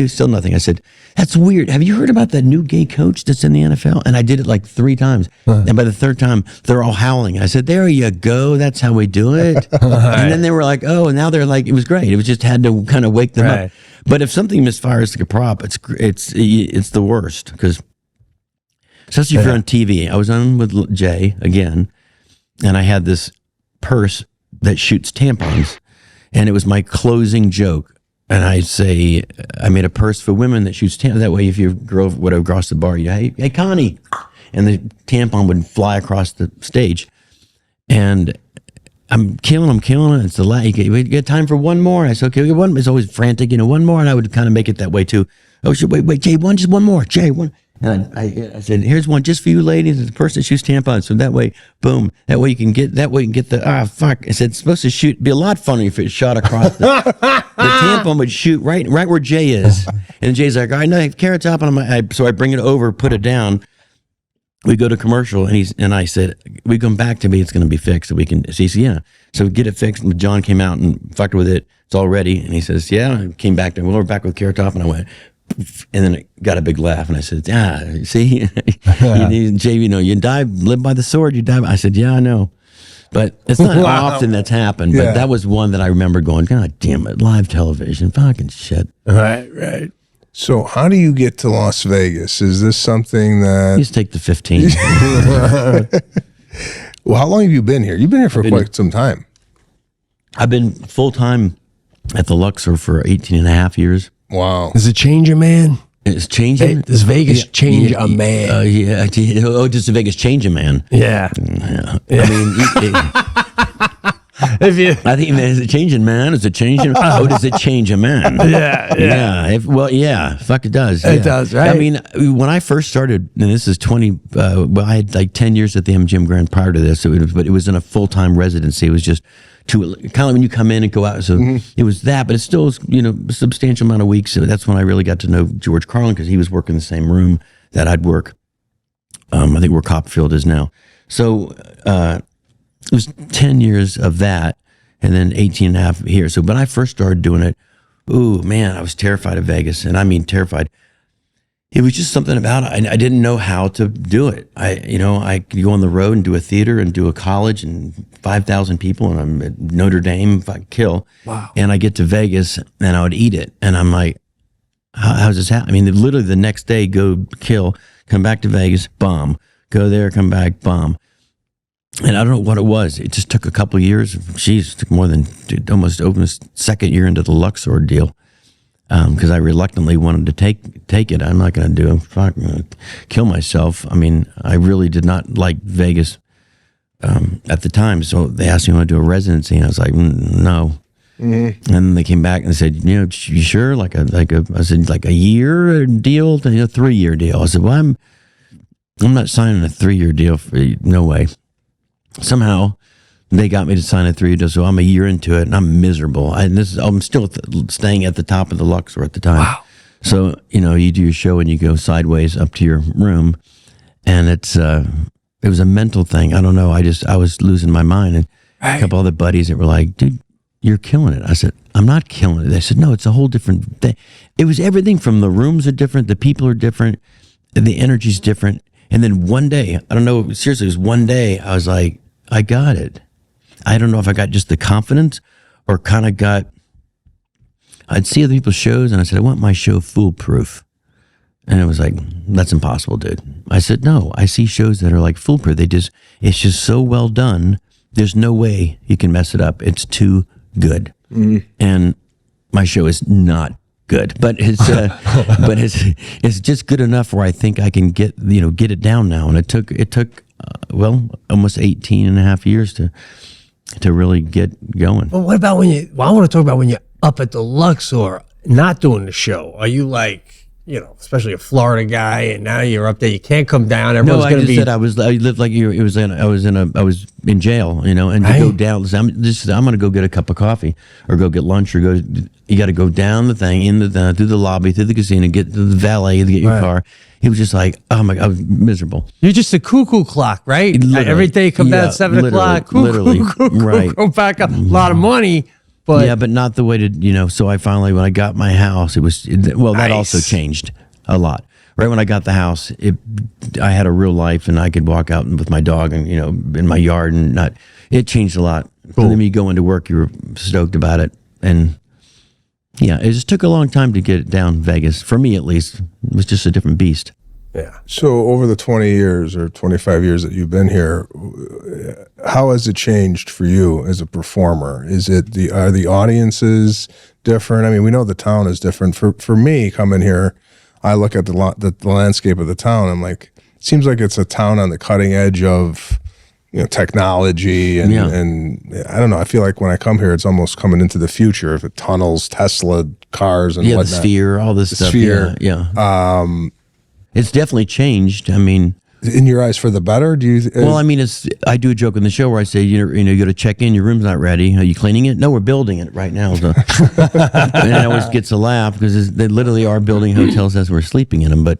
Still nothing. I said, that's weird. Have you heard about that new gay coach that's in the NFL? And I did it like 3 times. And by the 3rd time, they're all howling. And I said, there you go. That's how we do it. And then they were like, and now they're like, it was great. It was just had to kind of wake them up. But if something misfires like a prop, it's the worst. Because especially if you're on TV. I was on with Jay again, and I had this purse that shoots tampons, and it was my closing joke. And I say, I made a purse for women that shoots tampons. That way, if your girl would have crossed the bar, you hey Connie, and the tampon would fly across the stage. And I'm killing it. It's the last. We get time for one more. I said, okay, one. It's always frantic, one more, and I would kind of make it that way too. Oh, wait, Jay, just one more, Jay, one. And I said, here's one just for you ladies. It's the person that shoots tampons. So that way, boom. That way you can get the, fuck. I said, it's supposed to be a lot funnier if it shot across the tampon would shoot right where Jay is. And Jay's like, all right, no, Carrot Top. And so I bring it over, put it down. We go to commercial, and I said, we come back to me, it's going to be fixed. So we can, so he said, yeah. So we get it fixed. And John came out and fucked with it. It's all ready. And he says, yeah. And I came back to him. We're back with Carrot Top. And I went, and then it got a big laugh, and I said, see, Jay, you live by the sword, you die. I said, yeah, I know. But it's not often that's happened, but that was one that I remember going, God damn it, live television, fucking shit. Right. So how do you get to Las Vegas? Is this something that... Just take the 15. Well, how long have you been here? You've been here for quite some time. I've been full-time at the Luxor for 18 and a half years. Wow. Does it change a man? It's changing. Does Vegas change a man? Does Vegas change a man? Yeah. I mean, I think is it changing man? Is it changing? Does it change a man? Yeah. Fuck, it does. It does, right? I mean, when I first started, and this is 20. I had like 10 years at the MGM Grand prior to this. But it was in a full-time residency. It was just kind of when you come in and go out. So it was that, but it still was, a substantial amount of weeks. So that's when I really got to know George Carlin, because he was working in the same room that I'd work. I think where Copperfield is now. So it was 10 years of that, and then 18 and a half here. So when I first started doing it, ooh, man, I was terrified of Vegas. And I mean, terrified. It was just something about it. I didn't know how to do it. I could go on the road and do a theater and do a college and 5,000 people, and I'm at Notre Dame if I could kill. Wow. And I get to Vegas and I would eat it. And I'm like, how's this happen? I mean, literally the next day, go kill, come back to Vegas, bomb. Go there, come back, bomb. And I don't know what it was. It just took a couple of years. Jeez, it took more than almost second year into the Luxor deal. Because I reluctantly wanted to take it. I'm not going to do it. Fuck, I'm going to kill myself. I mean, I really did not like Vegas at the time. So they asked me, want to do a residency? And I was like, no. Mm-hmm. And they came back and said, you sure? I said, like a year deal, 3-year deal. I said, well, I'm not signing a 3-year deal. No way. Somehow they got me to sign a 3-year deal, so I'm a year into it, and I'm miserable. I'm still staying at the top of the Luxor at the time. Wow. So, you do your show and you go sideways up to your room, and it was a mental thing. I don't know. I was losing my mind, and a couple other buddies that were like, dude, you're killing it. I said, I'm not killing it. They said, no, it's a whole different thing. It was everything from the rooms are different, the people are different, the energy's different. And then one day, I don't know, seriously, it was one day, I was like, I got it. I don't know if I got just the confidence or kind of got, I'd see other people's shows and I said, I want my show foolproof. And it was like, that's impossible, dude. I said, no, I see shows that are like foolproof. It's just so well done. There's no way you can mess it up. It's too good. And my show is not good, but it's just good enough where I think I can get it down now. And it took almost 18 and a half years to really get going. Well, what about I want to talk about when you're up at the Luxor, not doing the show. Are you like, especially a Florida guy, and now you're up there, you can't come down. Everyone's going to be. I lived like you. I was in jail, and to go down. I'm going to go get a cup of coffee or go get lunch or go. You got to go down the thing through the lobby, through the casino, get to the valet to get your car. He was just like, oh my God, I was miserable. You're just a cuckoo clock, right? Literally. Every day you come down at 7 o'clock. Literally, right. Go back up. A lot of money. But but not the way to, so I finally, when I got my house, that also changed a lot. Right when I got the house, I had a real life and I could walk out with my dog and, in my yard it changed a lot. Cool. And then when you go into work, you're stoked about it. And it just took a long time to get it down Vegas. For me, at least, it was just a different beast. Yeah. So over the 20 years or 25 years that you've been here, how has it changed for you as a performer? Are the audiences different? I mean, we know the town is different. For me, coming here, I look at the landscape of the town. I'm like, it seems like it's a town on the cutting edge of technology and I don't know. I feel like when I come here, it's almost coming into the future of tunnels, Tesla cars, and whatnot. The sphere, all this stuff. Sphere. Yeah. It's definitely changed. I mean, in your eyes, for the better? Do you? Well, I mean, I do a joke in the show where I say, you got to check in. Your room's not ready. Are you cleaning it? No, we're building it right now. So. And it always gets a laugh because they literally are building hotels as we're sleeping in them, but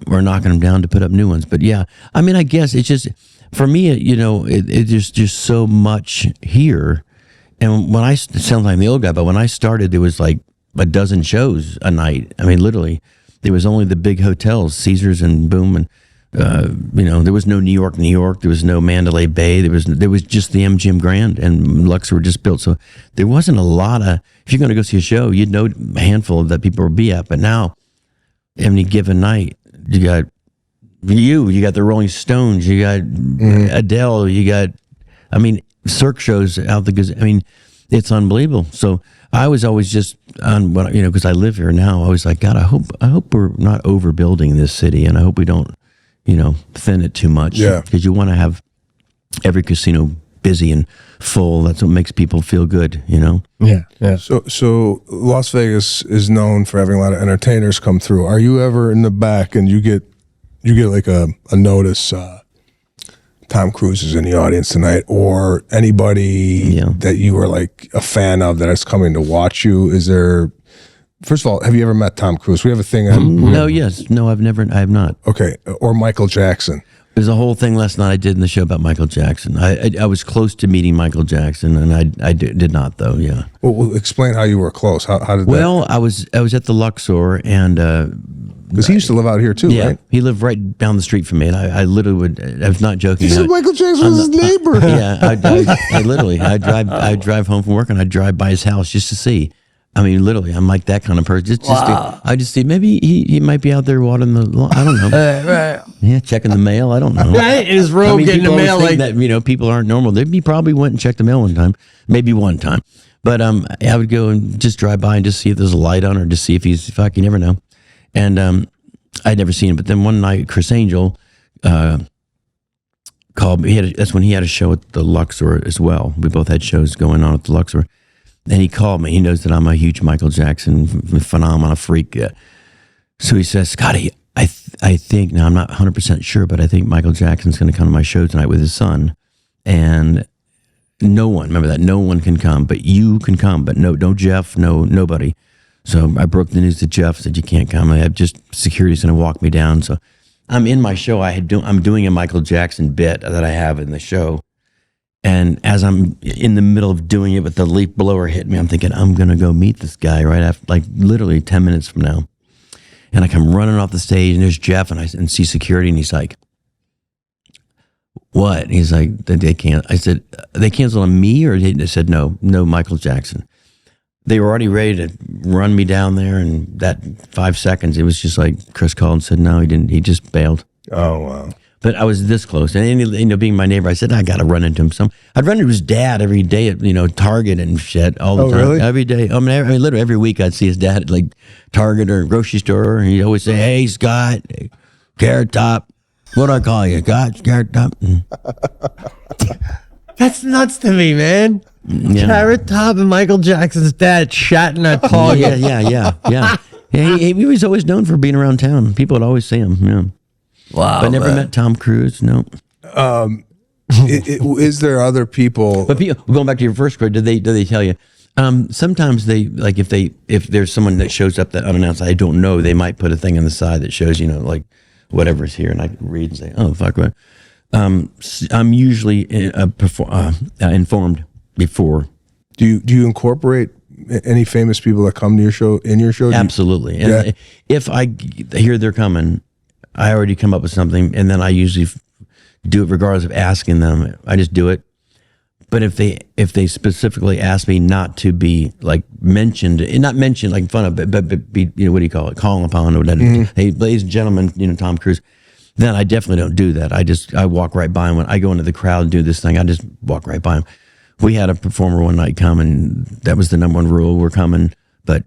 we're knocking them down to put up new ones. But yeah, I mean, I guess it's just for me. It's just so much here. And when it sounds like the old guy, but when I started, there was like a dozen shows a night. I mean, literally. There was only the big hotels, Caesars and Boom, and there was no New York. There was no Mandalay Bay. There was just the MGM Grand, and Luxor were just built. So there wasn't a lot of. If you're going to go see a show, you'd know a handful that people would be at. But now, any given night, you got the Rolling Stones, you got Adele, you got. I mean, Cirque shows out the. I mean, it's unbelievable. So. I was always just on because I live here now. I was like, God, I hope we're not overbuilding this city, and I hope we don't, thin it too much. Yeah. Because you want to have every casino busy and full. That's what makes people feel good. Yeah. So Las Vegas is known for having a lot of entertainers come through. Are you ever in the back and you get like a notice? Tom Cruise is in the audience tonight, or anybody that you were like a fan of that is coming to watch you. Is there? First of all, have you ever met Tom Cruise? We have a thing on. No, I have not. Okay, or Michael Jackson. There's a whole thing last night I did in the show about Michael Jackson. I was close to meeting Michael Jackson, and I did not though. Yeah. Well, explain how you were close. How did that? Well, I was at the Luxor and. Because he used to live out here too, right? He lived right down the street from me, and I literally would. I was not joking. He said Michael Jackson was his neighbor. I drive home from work, and I'd drive by his house just to see. I mean, literally, I'm like that kind of person. I just see maybe he might be out there watering the lawn. I don't know. Right. Yeah, checking the mail. I don't know. Right, in his robe, getting the mail. Like that, people aren't normal. He probably went and checked the mail one time, maybe one time. But I would go and just drive by and just see if there's a light on, or just see if he's. Fuck, you never know. And I'd never seen him. But then one night, Chris Angel called me. That's when he had a show at the Luxor as well. We both had shows going on at the Luxor. And he called me. He knows that I'm a huge Michael Jackson phenomenon freak. So he says, Scotty, I think, now I'm not 100% sure, but I think Michael Jackson's going to come to my show tonight with his son. And no one can come, but you can come. But no Jeff, nobody. So I broke the news to Jeff, said, you can't come. I have just security's going to walk me down. So I'm in my show. I'm doing a Michael Jackson bit that I have in the show. And as I'm in the middle of doing it with the leaf blower hitting me, I'm thinking, I'm going to go meet this guy right after, like literally 10 minutes from now. And I come running off the stage, and there's Jeff, and I see security, and he's like, what? He's like, they can't. I said, they canceled on me? Or they said, no, Michael Jackson. They were already ready to run me down there, and that 5 seconds, it was just like Chris called and said, no, he didn't. He just bailed. Oh, wow. But I was this close. And, being my neighbor, I said, I got to run into him I'd run into his dad every day at, Target and shit all the time. Really? Every day. I mean, literally every week I'd see his dad at, like, Target or grocery store, and he'd always say, hey, Scott, Carrot Top. What'd I call you? Scott, Carrot Top? That's nuts to me, man. Yeah. Carrot Top and Michael Jackson's dad chatting at Target. Yeah. He was always known for being around town. People would always see him, yeah. Wow. But never met Tom Cruise, no. Is there other people? But going back to your first question, do they tell you? Sometimes they, like, if there's someone that shows up that unannounced, I don't know, they might put a thing on the side that shows, like whatever's here, and I can read and say, oh, fuck, what? I'm usually informed before. Do you incorporate any famous people that come to your show in your show? Absolutely. And if I hear they're coming, I already come up with something, and then I usually do it regardless of asking them. I just do it. But if they specifically ask me not to be like mentioned, and not mentioned like in front of, but be, what do you call it? Calling upon, or whatever. Hey, ladies and gentlemen, Tom Cruise. Then I definitely don't do that. I walk right by him. When I go into the crowd and do this thing, I just walk right by him. We had a performer one night come, and that was the number one rule. We're coming, but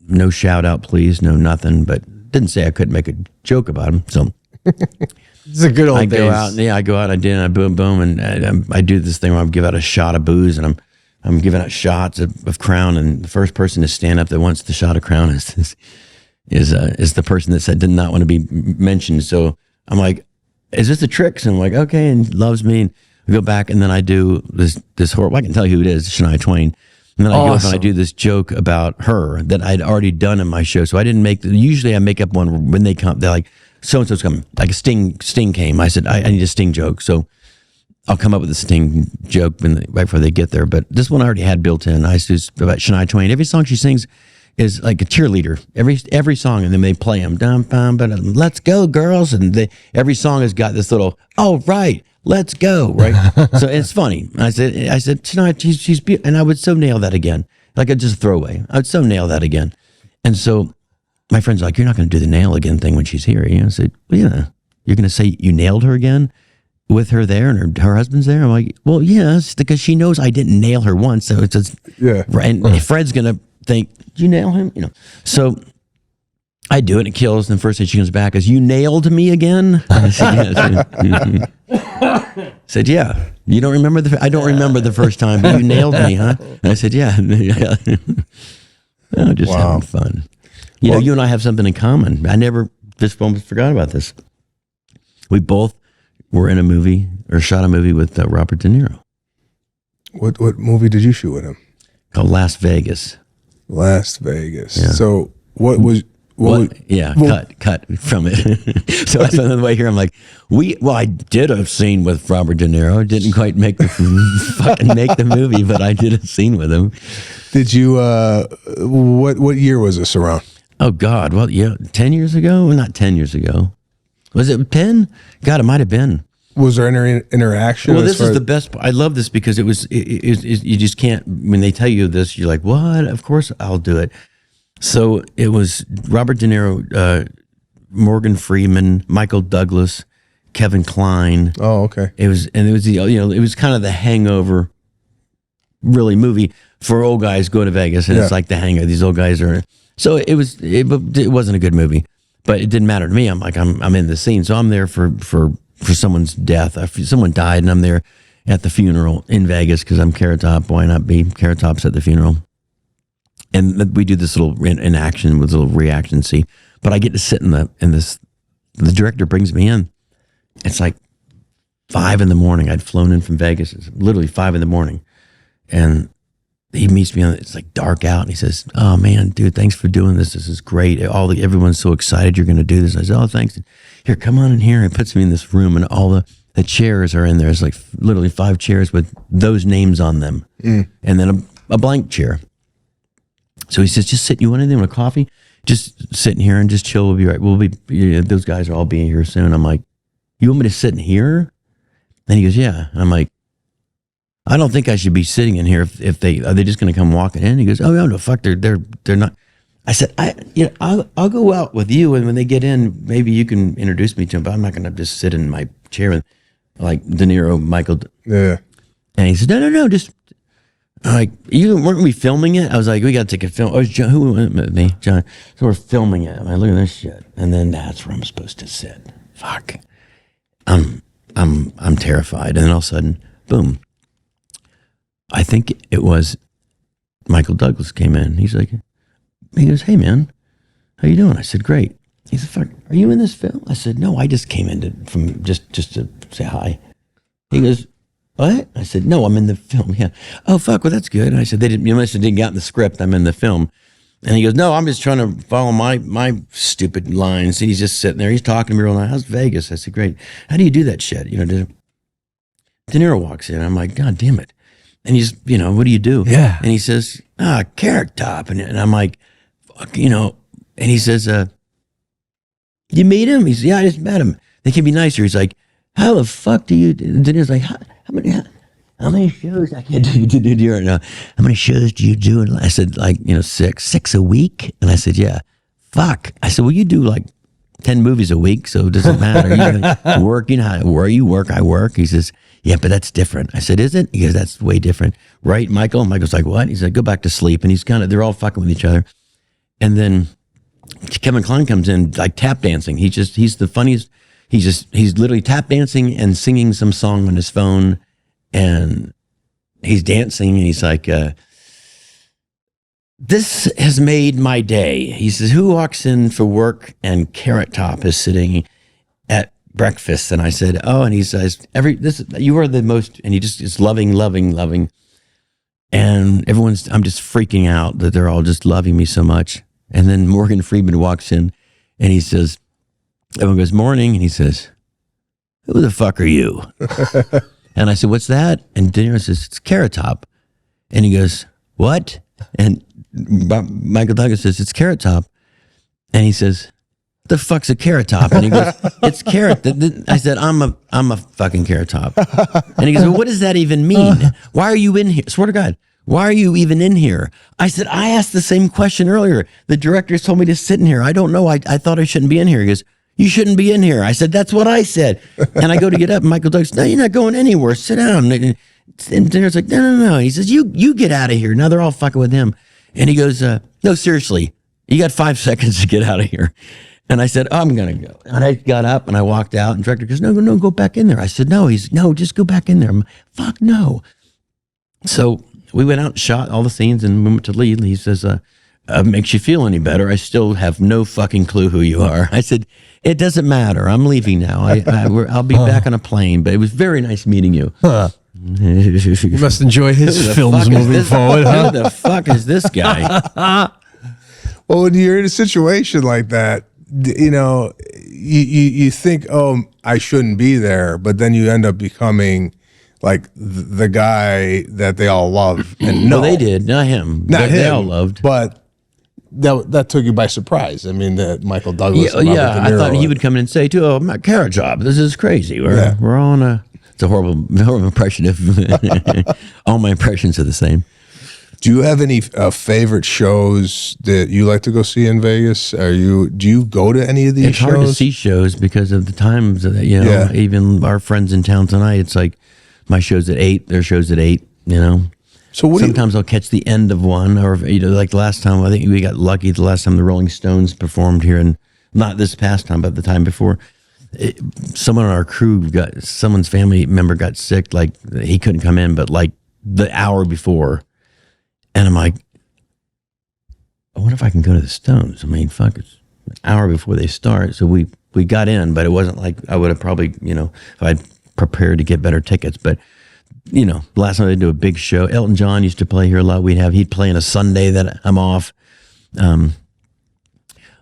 no shout out, please, no nothing. But didn't say I couldn't make a joke about him. So It's a good old days. I go out, I did, and I boom, and I do this thing where I give out a shot of booze, and I'm giving out shots of Crown, and the first person to stand up that wants the shot of Crown is the person that did not want to be mentioned. So I'm like, is this a trick? So I'm like, okay, and loves me, and we go back, and then I do this horrible, I can tell you who it is, Shania Twain. And then I go up and I do this joke about her that I'd already done in my show. So I didn't usually I make up one when they come, they're like, so-and-so's coming. Like a Sting came. I said, I need a Sting joke. So I'll come up with a Sting joke right before they get there. But this one I already had built in. I used to about Shania Twain. Every song she sings is like a cheerleader. Every song, and then they play them. But let's go, girls. And every song has got this little, oh, right. Let's go, right? So it's funny. I said, Shania, she's beautiful. And I would so nail that again. Like just a throwaway. I would so nail that again. And so my friend's like, you're not going to do the nail again thing when she's here. I said, well, yeah. You're going to say you nailed her again with her there and her husband's there? I'm like, well, yes, because she knows I didn't nail her once. So it's just, yeah. And Fred's going to think, did you nail him? So I do it and it kills. And the first thing she comes back is, you nailed me again? I said, yeah. Said, yeah. You don't remember I don't remember the first time, but you nailed me, huh? And I said, yeah. Oh, just having fun. You know, you and I have something in common. I never just almost forgot about this. We both were in a movie or shot a movie with Robert De Niro. What movie did you shoot with him? Called Las Vegas. Las Vegas. Yeah. So cut from it. So I spent the way here. I'm like, I did a scene with Robert De Niro. Didn't quite make fucking make the movie, but I did a scene with him. Did you? What year was this around? Oh God, 10 years ago? Not 10 years ago. Was it 10? God, it might have been. Was there any interaction? Well, this is the best part. I love this because you just can't, when they tell you this, you're like, what? Of course I'll do it. So it was Robert De Niro, Morgan Freeman, Michael Douglas, Kevin Kline. Oh, okay. It was kind of the Hangover, really movie for old guys going to Vegas, and it's like the Hangover. These old guys are. So it wasn't a good movie, but it didn't matter to me. I'm like, I'm in the scene, so I'm there for someone's death. Someone died, and I'm there at the funeral in Vegas because I'm Carrot Top. Why not be Carrot Top's at the funeral? And we do this little in action with a little reaction scene. But I get to sit in this. The director brings me in. It's like 5 a.m. I'd flown in from Vegas. It's literally 5 a.m, and he meets me it's like dark out, and he says, "Oh man, dude, thanks for doing this. This is great. Everyone's so excited you're going to do this." I said, "Oh, thanks. Here, come on in here." And puts me in this room, and all the chairs are in there. It's like literally 5 chairs with those names on them, and then a blank chair. So he says, "Just sit. You want anything? Want a coffee? Just sit in here and just chill. We'll be right. Those guys are all being here soon." I'm like, "You want me to sit in here?" And he goes, "Yeah." And I'm like, "I don't think I should be sitting in here if are they just going to come walking in?" He goes, "Oh no, fuck, they're not." I said, I'll go out with you, and when they get in, maybe you can introduce me to them, but I'm not going to just sit in my chair and like De Niro, Michael. Yeah. And he said, no, just like, weren't we filming it? I was like, we got to take a film. Oh, John, who went with me? John. So we're filming it. I'm like, look at this shit. And then that's where I'm supposed to sit. Fuck. I'm terrified. And then all of a sudden, boom. I think it was Michael Douglas came in. He goes, "Hey man, how you doing?" I said, "Great." He said, "Fuck, are you in this film?" I said, "No, I just came in from just to say hi." He goes, "What?" I said, "No, I'm in the film." Yeah. "Oh fuck, well that's good." And I said, you must have didn't get in the script. I'm in the film. And he goes, "No, I'm just trying to follow my stupid lines." And he's just sitting there. He's talking to me real nice. "How's Vegas?" I said, "Great." "How do you do that shit?" De Niro walks in. I'm like, "God damn it." And he's, "What do you do?" Yeah. And he says, "Carrot Top." And I'm like, fuck, and he says, "You meet him?" He says, "Yeah, I just met him. They can be nicer." He's like, "How the fuck do you?" And Niro's like, how many shows? I can't do right now. "How many shows do you do?" And I said, like, 6 a week. And I said, "Yeah." "Fuck." I said, "Well, you do like 10 movies a week, so it doesn't matter. You work, where you work, I work." He says, "Yeah, but that's different." I said, "Is it?" He goes, "That's way different." "Right, Michael?" And Michael's like, "What?" He said, "Go back to sleep." And they're all fucking with each other. And then Kevin Kline comes in like tap dancing. He's the funniest. He's literally tap dancing and singing some song on his phone. And he's dancing and he's like, "This has made my day." He says, "Who walks in for work and Carrot Top is sitting at breakfast?" And I said, "Oh," and he says, "You are the most," and he just is loving. And I'm just freaking out that they're all just loving me so much. And then Morgan Freeman walks in and he says, everyone goes, "Morning." And he says, "Who the fuck are you?" And I said, "What's that?" And De Niro says, "It's Carrot Top." And he goes, "What?" And Michael Douglas says, "It's Carrot Top." And he says, "The fuck's a Carrot Top?" And he goes, "It's carrot." I said, I'm a fucking Carrot Top." And he goes, "Well, what does that even mean? Why are you in here? Swear to God, why are you even in here?" I said, "I asked the same question earlier. The directors told me to sit in here. I don't know. I thought I shouldn't be in here." He goes, "You shouldn't be in here." I said, "That's what I said." And I go to get up, and Michael Douglas, "No, you're not going anywhere. Sit down." And Darren's like, No. He says, you get out of here. Now they're all fucking with him. And he goes, "No, seriously, you got 5 seconds to get out of here." And I said, "I'm going to go." And I got up and I walked out, and the director goes, No, go back in there. I said, "No." "No, just go back in there." Fuck no. So we went out and shot all the scenes and we went to leave. He says, "Makes you feel any better? I still have no fucking clue who you are." I said, "It doesn't matter. I'm leaving now. I'll be back on a plane, but it was very nice meeting you." You must enjoy his films moving forward, huh? Who the fuck is this guy? Well, when you're in a situation like that, you think, "Oh, I shouldn't be there," but then you end up becoming like the guy that they all love. And No, they did, not him. They all loved. But that took you by surprise. I mean, that Michael Douglas. Yeah, and Robert De I Niro, thought he would come in and say, too, "Oh, my Carrot Job, this is crazy. We're on a." It's a horrible impression of all my impressions are the same. Do you have any favorite shows that you like to go see in Vegas? Do you go to any of these shows? It's hard to see shows because of the times that, Yeah. even our friends in town tonight, it's like my show's at 8, their show's at 8, So sometimes I'll catch the end of one, or like the last time, I think we got lucky the last time the Rolling Stones performed here, and not this past time, but the time before. Someone on our crew someone's family member got sick, like he couldn't come in, but like the hour before. And I'm like, I wonder if I can go to the Stones. I mean, fuck, it's an hour before they start. So we got in, but it wasn't like I would have probably, if I'd prepared to get better tickets. But last night I do a big show. Elton John used to play here a lot. He'd play on a Sunday that I'm off.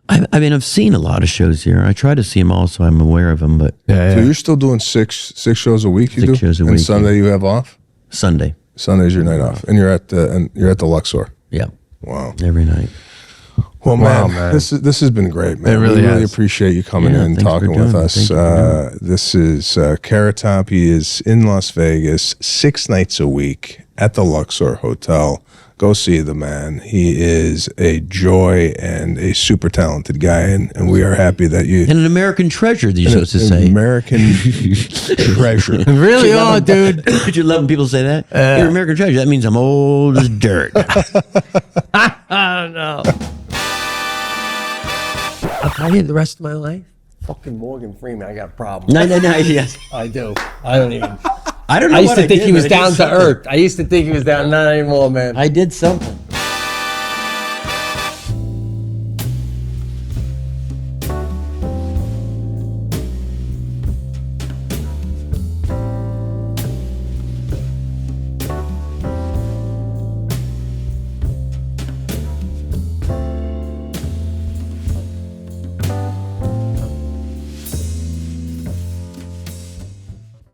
I've seen a lot of shows here. I try to see them all, so I'm aware of them. But So you're still doing six shows a week. Six shows a and week, Sunday you have off. Sunday. Sunday's your night off, and you're at the Luxor. Yeah. Wow. Every night. Well, Wow, man, man. this has been great, man. It really we really has. appreciate you coming Yeah, in and thanks for talking doing with it. us. Thank you for doing This is Carrot Top. He is in Las Vegas 6 nights a week at the Luxor Hotel. Go see the man. He is a joy and a super talented guy, and we are happy that you. And an American treasure, you're supposed to an say. American treasure. Really are, dude. Did you love when people say that? You're an American treasure. That means I'm old as dirt. I don't know. I'll tell you the rest of my life. Fucking Morgan Freeman, I got problems. No, yes. I do. I don't even. I don't know I used what to think did, he was but I did down to something. earth. I used to think he was down. Not anymore, man. I did something.